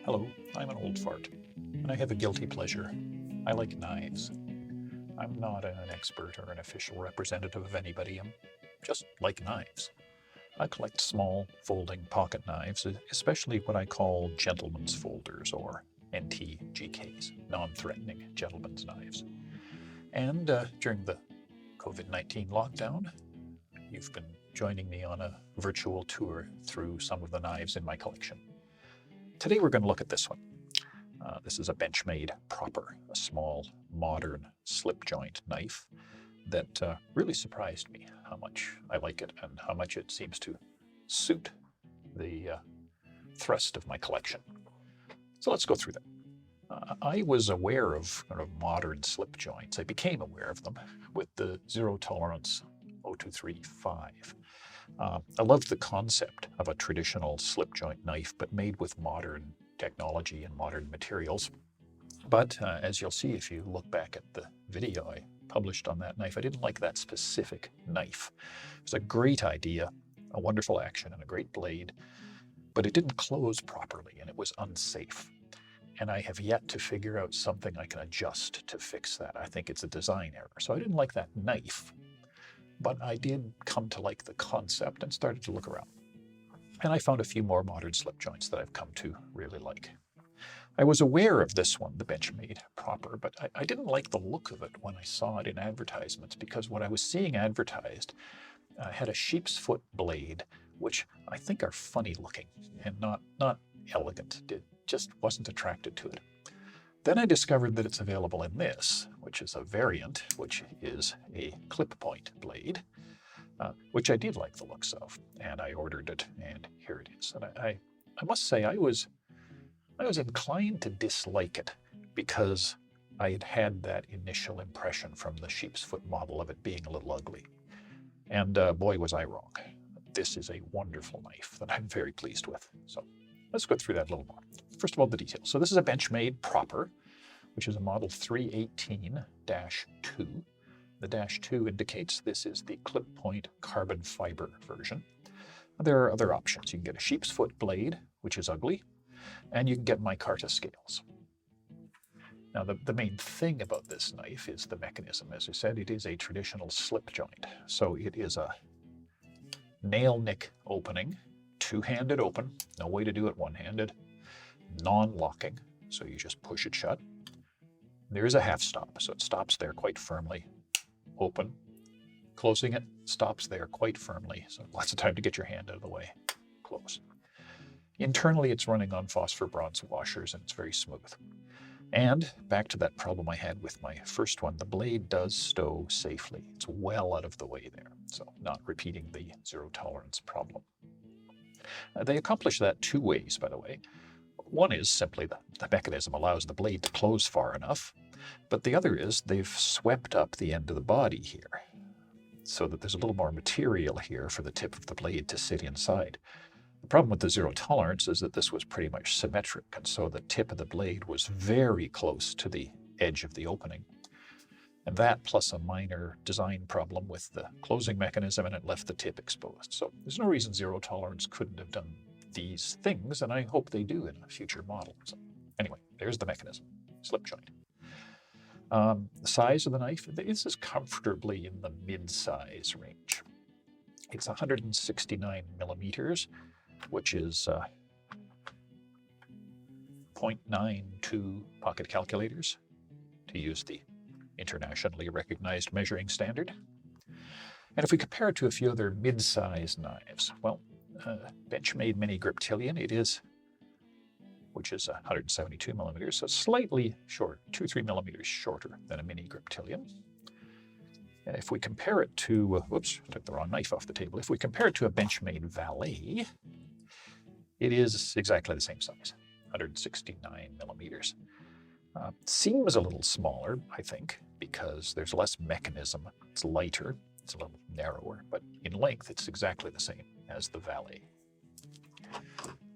Hello, I'm an old fart, and I have a guilty pleasure. I like knives. I'm not an expert or an official representative of anybody. I'm just like knives. I collect small, folding pocket knives, especially what I call gentleman's folders, or NTGKs, non-threatening gentleman's knives. And during the COVID-19 lockdown, you've been joining me on a virtual tour through some of the knives in my collection. Today we're going to look at this one. This is a Benchmade Proper, a small, modern slip joint knife that really surprised me how much I like it and how much it seems to suit the thrust of my collection. So let's go through them. I was aware of kind of modern slip joints. I became aware of them with the Zero Tolerance 0235. I loved the concept of a traditional slip joint knife, but made with modern technology and modern materials. But as you'll see if you look back at the video I published on that knife, I didn't like that specific knife. It was a great idea, a wonderful action, and a great blade, but it didn't close properly and it was unsafe. And I have yet to figure out something I can adjust to fix that. I think it's a design error. So I didn't like that knife, but I did come to like the concept and started to look around. And I found a few more modern slip joints that I've come to really like. I was aware of this one, the Benchmade Proper, but I didn't like the look of it when I saw it in advertisements, because what I was seeing advertised had a sheep's foot blade, which I think are funny looking and not elegant. It just wasn't attracted to it. Then I discovered that it's available in this, which is a variant, which is a clip point blade, which I did like the looks of, and I ordered it, and here it is. And I must say I was inclined to dislike it because I had had that initial impression from the sheep's foot model of it being a little ugly. And boy, was I wrong. This is a wonderful knife that I'm very pleased with. So let's go through that a little more. First of all, the details. So this is a Benchmade Proper, which is a model 318-2. The -2 indicates this is the clip point carbon fiber version. There are other options. You can get a sheep's foot blade, which is ugly, and you can get micarta scales. Now, the main thing about this knife is the mechanism. As I said, it is a traditional slip joint. So it is a nail nick opening, two-handed open, no way to do it one-handed, non-locking, so you just push it shut. There is a half stop, so it stops there quite firmly. Open, closing it, stops there quite firmly, so lots of time to get your hand out of the way. Close. Internally, it's running on phosphor bronze washers, and it's very smooth. And back to that problem I had with my first one, the blade does stow safely. It's well out of the way there, so not repeating the zero tolerance problem. They accomplish that two ways, by the way. One is simply the mechanism allows the blade to close far enough, but the other is they've swept up the end of the body here so that there's a little more material here for the tip of the blade to sit inside. The problem with the zero tolerance is that this was pretty much symmetric, and so the tip of the blade was very close to the edge of the opening. And that, plus a minor design problem with the closing mechanism, and it left the tip exposed. So there's no reason zero tolerance couldn't have done these things, and I hope they do in a future model. So anyway, there's the mechanism, slip joint. The size of the knife, this is comfortably in the mid-size range. It's 169 millimeters, which is 0.92 pocket calculators, to use the internationally recognized measuring standard. And if we compare it to a few other mid-size knives, well, Benchmade Mini Griptilian, it is, which is 172 millimeters, so slightly short, 2-3 millimeters shorter than a Mini Griptilian. And if we compare it to, whoops, took the wrong knife off the table. If we compare it to a Benchmade Valet, it is exactly the same size, 169 millimeters. Seems a little smaller, I think, because there's less mechanism. It's lighter, it's a little narrower, but in length, it's exactly the same as the Valet.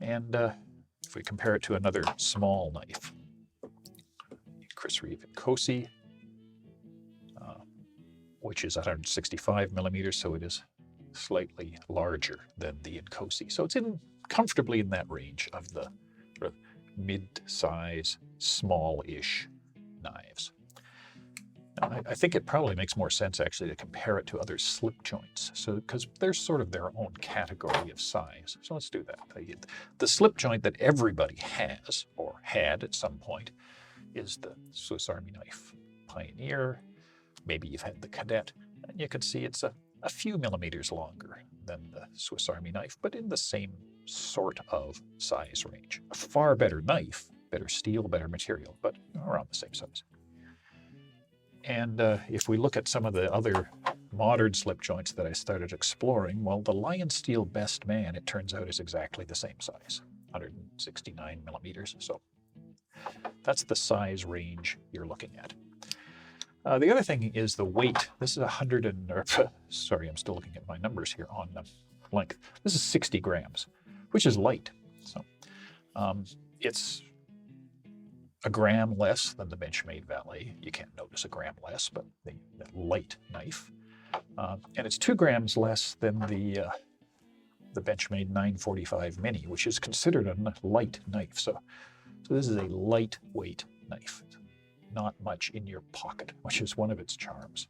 And if we compare it to another small knife, Chris Reeve Cosi, which is 165 millimeters, so it is slightly larger than the Incosi. So it's comfortably in that range of the mid-size, small-ish knives. Now, I think it probably makes more sense actually to compare it to other slip joints, so because they're sort of their own category of size. So let's do that. The slip joint that everybody has or had at some point is the Swiss Army knife Pioneer. Maybe you've had the Cadet, and you can see it's a few millimeters longer than the Swiss Army knife, but in the same sort of size range. A far better knife, better steel, better material, but around the same size. And if we look at some of the other modern slip joints that I started exploring, well, the Lion Steel Best Man, it turns out, is exactly the same size, 169 millimeters. So that's the size range you're looking at. The other thing is the weight. This is sorry, I'm still looking at my numbers here on length. This is 60 grams, which is light. So it's a gram less than the Benchmade Valet. You can't notice a gram less, but the light knife. And it's 2 grams less than the Benchmade 945 Mini, which is considered a light knife. So this is a lightweight knife. Not much in your pocket, which is one of its charms.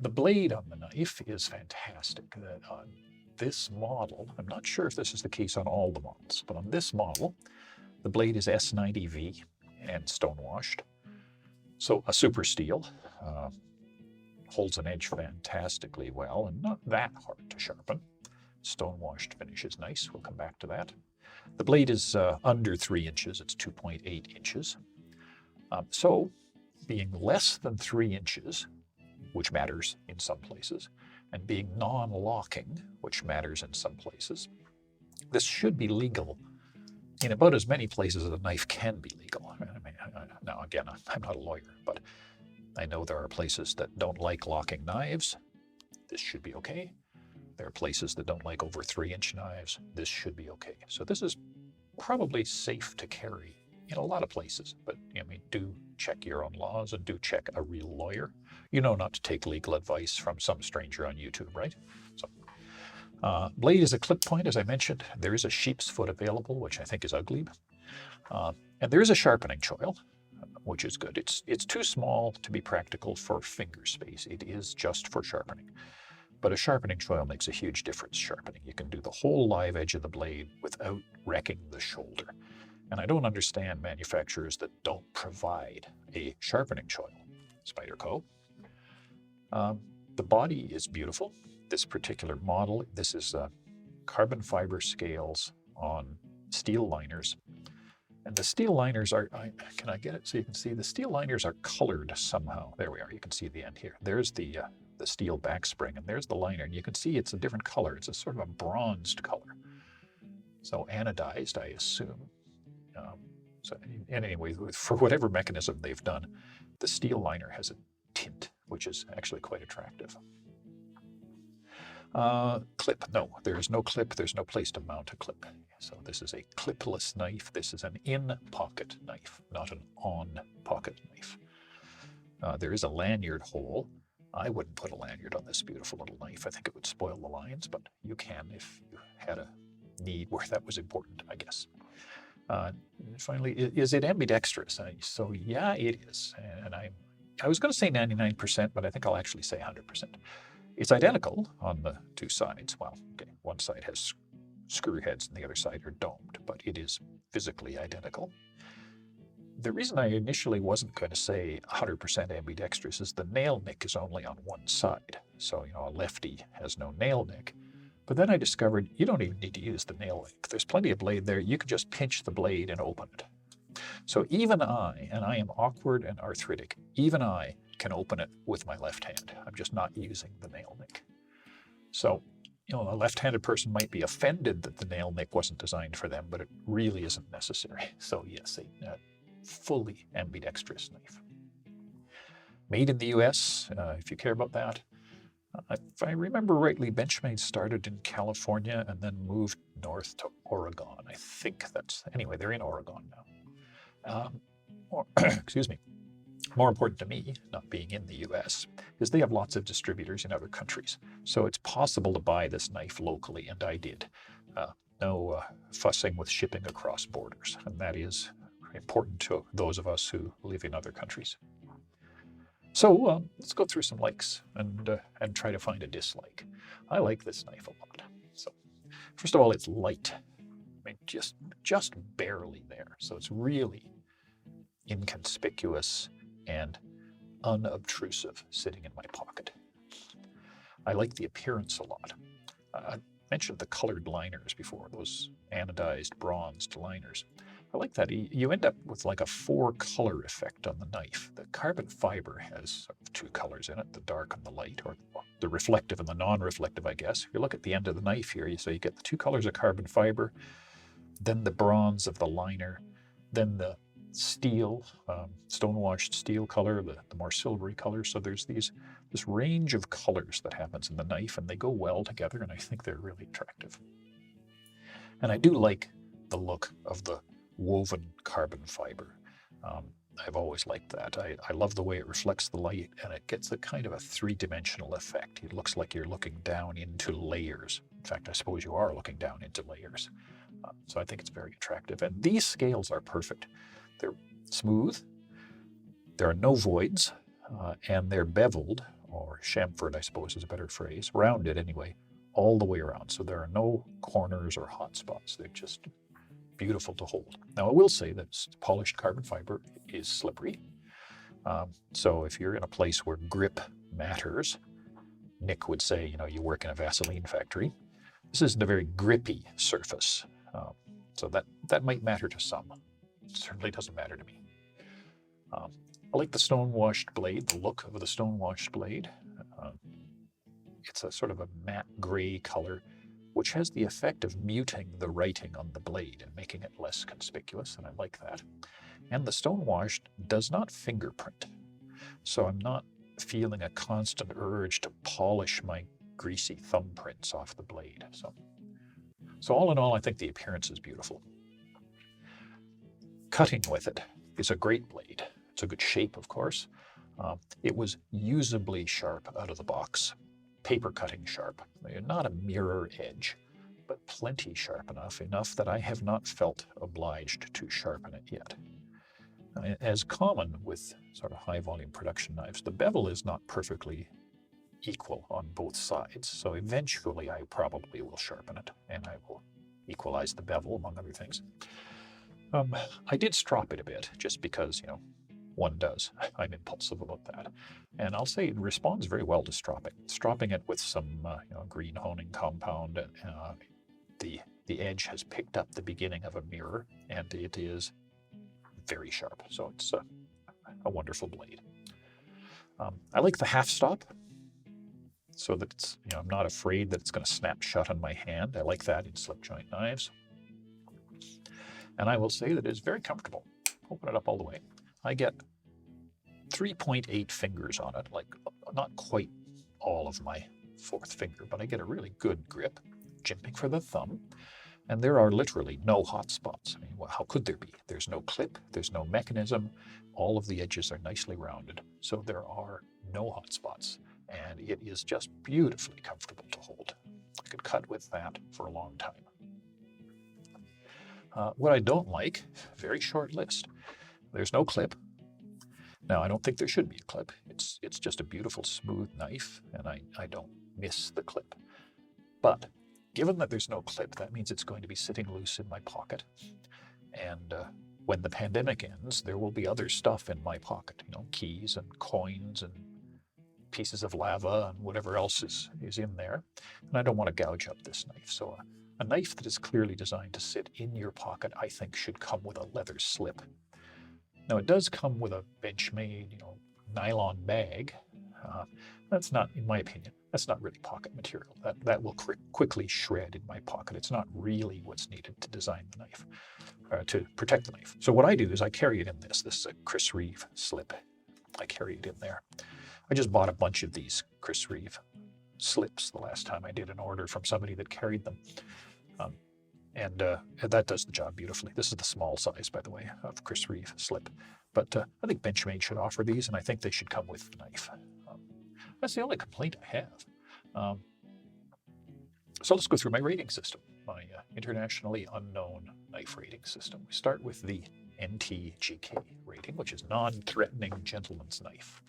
The blade on the knife is fantastic. On this model, I'm not sure if this is the case on all the models, but on this model, the blade is S90V and stonewashed. So a super steel, holds an edge fantastically well and not that hard to sharpen. Stonewashed finish is nice, we'll come back to that. The blade is under 3 inches, it's 2.8 inches. So being less than 3 inches, which matters in some places, and being non-locking, which matters in some places, this should be legal in about as many places as a knife can be legal. I mean, now again, I'm not a lawyer, but I know there are places that don't like locking knives. This should be okay. There are places that don't like over 3-inch knives. This should be okay. So this is probably safe to carry in a lot of places, but I mean, do check your own laws and do check a real lawyer. You know not to take legal advice from some stranger on YouTube, right? So, blade is a clip point, as I mentioned. There is a sheep's foot available, which I think is ugly. And there is a sharpening choil, which is good. It's too small to be practical for finger space. It is just for sharpening. But a sharpening choil makes a huge difference sharpening. You can do the whole live edge of the blade without wrecking the shoulder. And I don't understand manufacturers that don't provide a sharpening choil. Spyderco. The body is beautiful. This particular model, this is carbon fiber scales on steel liners. And the steel liners are, can I get it so you can see? The steel liners are colored somehow. There we are, you can see the end here. There's the steel back spring, and there's the liner. And you can see it's a different color. It's a sort of a bronzed color. So anodized, I assume. And anyway, for whatever mechanism they've done, the steel liner has a tint, which is actually quite attractive. Clip, no, there's no clip, there's no place to mount a clip. So this is a clipless knife. This is an in-pocket knife, not an on-pocket knife. There is a lanyard hole. I wouldn't put a lanyard on this beautiful little knife. I think it would spoil the lines, but you can if you had a need where that was important, I guess. Finally, is it ambidextrous? So yeah, it is. And I was going to say 99%, but I think I'll actually say 100%. It's identical on the two sides. Well, okay, one side has screw heads and the other side are domed, but it is physically identical. The reason I initially wasn't going to say 100% ambidextrous is the nail nick is only on one side. So, a lefty has no nail nick. But then I discovered you don't even need to use the nail nick. There's plenty of blade there. You can just pinch the blade and open it. So even I, and I am awkward and arthritic, even I can open it with my left hand. I'm just not using the nail nick. So, a left-handed person might be offended that the nail nick wasn't designed for them, but it really isn't necessary. So yes, a fully ambidextrous knife. Made in the US, if you care about that. If I remember rightly, Benchmade started in California and then moved north to Oregon. I think anyway, they're in Oregon now. Excuse me. More important to me, not being in the US, is they have lots of distributors in other countries. So it's possible to buy this knife locally, and I did. no fussing with shipping across borders, and that is important to those of us who live in other countries. So let's go through some likes and try to find a dislike. I like this knife a lot. So first of all, it's light. I mean, just barely there. So it's really inconspicuous and unobtrusive sitting in my pocket. I like the appearance a lot. I mentioned the colored liners before, those anodized bronzed liners. I like that. You end up with like a 4-color effect on the knife. The carbon fiber has 2 colors in it, the dark and the light, or the reflective and the non-reflective, I guess. If you look at the end of the knife here, you get the 2 colors of carbon fiber, then the bronze of the liner, then the steel, stone-washed steel color, the more silvery color. So there's this range of colors that happens in the knife, and they go well together, and I think they're really attractive. And I do like the look of the woven carbon fiber. I've always liked that. I love the way it reflects the light, and it gets a kind of a 3-dimensional effect. It looks like you're looking down into layers. In fact, I suppose you are looking down into layers. So I think it's very attractive. And these scales are perfect. They're smooth, there are no voids, and they're beveled, or chamfered, I suppose is a better phrase, rounded anyway, all the way around. So there are no corners or hot spots. They're just beautiful to hold. Now, I will say that polished carbon fiber is slippery. So if you're in a place where grip matters, Nick would say, you work in a Vaseline factory, this isn't a very grippy surface. So that might matter to some. It certainly doesn't matter to me. I like the stone-washed blade, the look of the stone-washed blade. It's a sort of a matte gray color, which has the effect of muting the writing on the blade and making it less conspicuous, and I like that. And the stone-washed does not fingerprint, so I'm not feeling a constant urge to polish my greasy thumbprints off the blade. So all in all, I think the appearance is beautiful. Cutting with it is a great blade. It's a good shape, of course. It was usably sharp out of the box. Paper cutting sharp. Not a mirror edge, but plenty sharp enough that I have not felt obliged to sharpen it yet. As common with sort of high volume production knives, the bevel is not perfectly equal on both sides. So eventually I probably will sharpen it, and I will equalize the bevel, among other things. I did strop it a bit, just because, one does. I'm impulsive about that. And I'll say it responds very well to stropping. Stropping it with some green honing compound, the edge has picked up the beginning of a mirror, and it is very sharp. So it's a wonderful blade. I like the half stop, so that it's, I'm not afraid that it's going to snap shut on my hand. I like that in slip joint knives. And I will say that it's very comfortable. Open it up all the way. I get 3.8 fingers on it, like not quite all of my 4th finger, but I get a really good grip, jimping for the thumb. And there are literally no hot spots. I mean, how could there be? There's no clip, there's no mechanism. All of the edges are nicely rounded, so there are no hot spots. And it is just beautifully comfortable to hold. I could cut with that for a long time. What I don't like, very short list. There's no clip. Now, I don't think there should be a clip. It's just a beautiful, smooth knife, and I don't miss the clip. But given that there's no clip, that means it's going to be sitting loose in my pocket. And when the pandemic ends, there will be other stuff in my pocket, keys and coins and pieces of lava and whatever else is in there. And I don't want to gouge up this knife. So a knife that is clearly designed to sit in your pocket, I think, should come with a leather slip. Now, it does come with a Benchmade, nylon bag. That's not, in my opinion, that's not really pocket material. That will quickly shred in my pocket. It's not really what's needed to design the knife, to protect the knife. So what I do is I carry it in this. This is a Chris Reeve slip. I carry it in there. I just bought a bunch of these Chris Reeve slips the last time I did an order from somebody that carried them. And that does the job beautifully. This is the small size, by the way, of Chris Reeve slip. But I think Benchmade should offer these, and I think they should come with the knife. That's the only complaint I have. So let's go through my rating system. my internationally unknown knife rating system. We start with the NTGK rating, which is non-threatening gentleman's knife.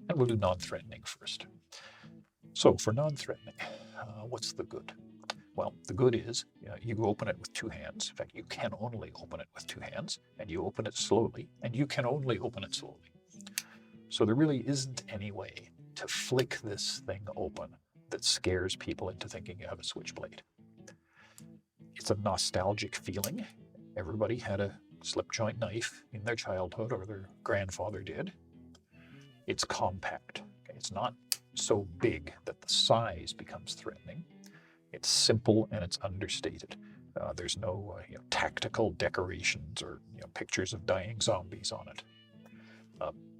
And we'll do non-threatening first. So for non-threatening, what's the good? Well, the good is you open it with two hands. In fact, you can only open it with two hands, and you open it slowly, and you can only open it slowly. So there really isn't any way to flick this thing open that scares people into thinking you have a switchblade. It's a nostalgic feeling. Everybody had a slip joint knife in their childhood, or their grandfather did. It's compact. It's not so big that the size becomes threatening. It's simple and it's understated. There's no tactical decorations or pictures of dying zombies on it.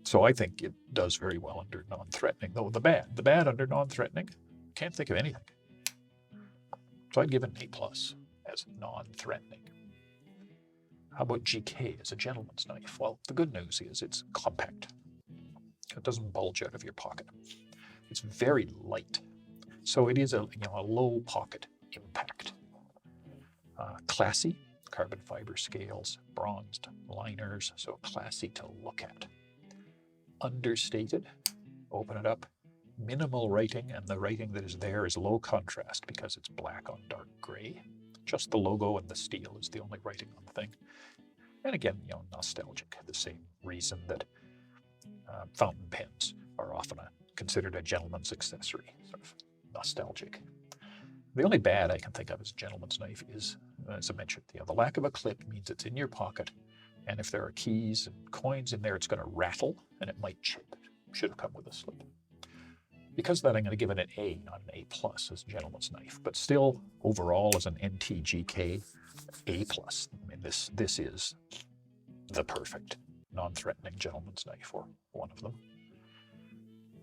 So I think it does very well under non-threatening. Though the bad under non-threatening, can't think of anything. So I'd give it an A+ as non-threatening. How about GK as a gentleman's knife? Well, the good news is it's compact. It doesn't bulge out of your pocket. It's very light. So it is a low pocket impact. Classy, carbon fiber scales, bronzed liners, so classy to look at. Understated, open it up, minimal writing, and the writing that is there is low contrast because it's black on dark gray. Just the logo and the steel is the only writing on the thing. And again, nostalgic, the same reason that fountain pens are often considered a gentleman's accessory, sort of nostalgic. The only bad I can think of as a gentleman's knife is, as I mentioned, the lack of a clip means it's in your pocket, and if there are keys and coins in there, it's going to rattle and it might chip. It should have come with a slip. Because of that, I'm going to give it an A, not an A+ as a gentleman's knife, but still overall as an NTGK, A+. I mean, this is the perfect non-threatening gentleman's knife, or one of them.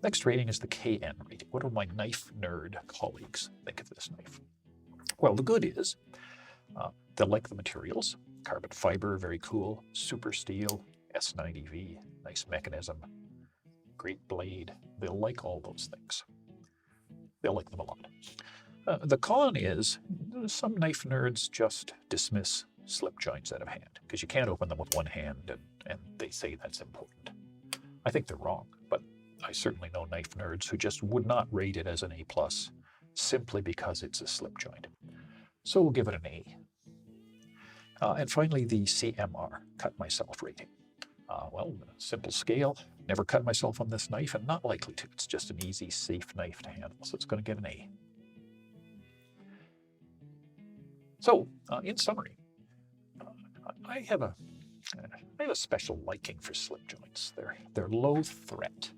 Next rating is the KN rating. What do my knife nerd colleagues think of this knife? Well, the good is they'll like the materials. Carbon fiber, very cool. Super steel, S90V, nice mechanism, great blade. They'll like all those things. They'll like them a lot. The con is some knife nerds just dismiss slip joints out of hand because you can't open them with one hand, and they say that's important. I think they're wrong, but I certainly know knife nerds who just would not rate it as an A+ simply because it's a slip joint. So we'll give it an A. And finally, the CMR, cut myself rating. Well, simple scale, never cut myself on this knife, and not likely to. It's just an easy, safe knife to handle, so it's going to get an A. So, in summary, I have a special liking for slip joints. They're low threat,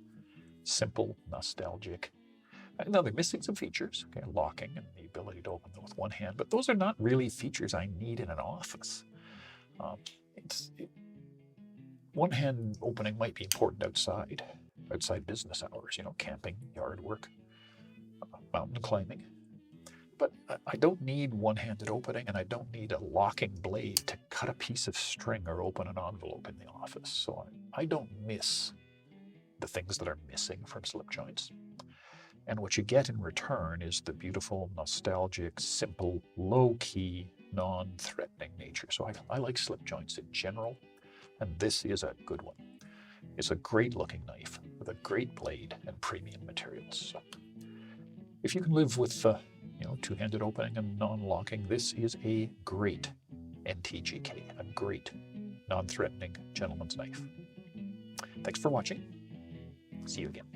simple, nostalgic. Now they're missing some features, locking and the ability to open them with one hand, but those are not really features I need in an office. One hand opening might be important outside business hours, camping, yard work, mountain climbing. But I don't need one-handed opening, and I don't need a locking blade to cut a piece of string or open an envelope in the office. So I don't miss the things that are missing from slip joints. And what you get in return is the beautiful, nostalgic, simple, low-key, non-threatening nature. So I like slip joints in general, and this is a good one. It's a great-looking knife with a great blade and premium materials. So if you can live with two-handed opening and non-locking, this is a great NTGK, a great non-threatening gentleman's knife. Thanks for watching. See you again.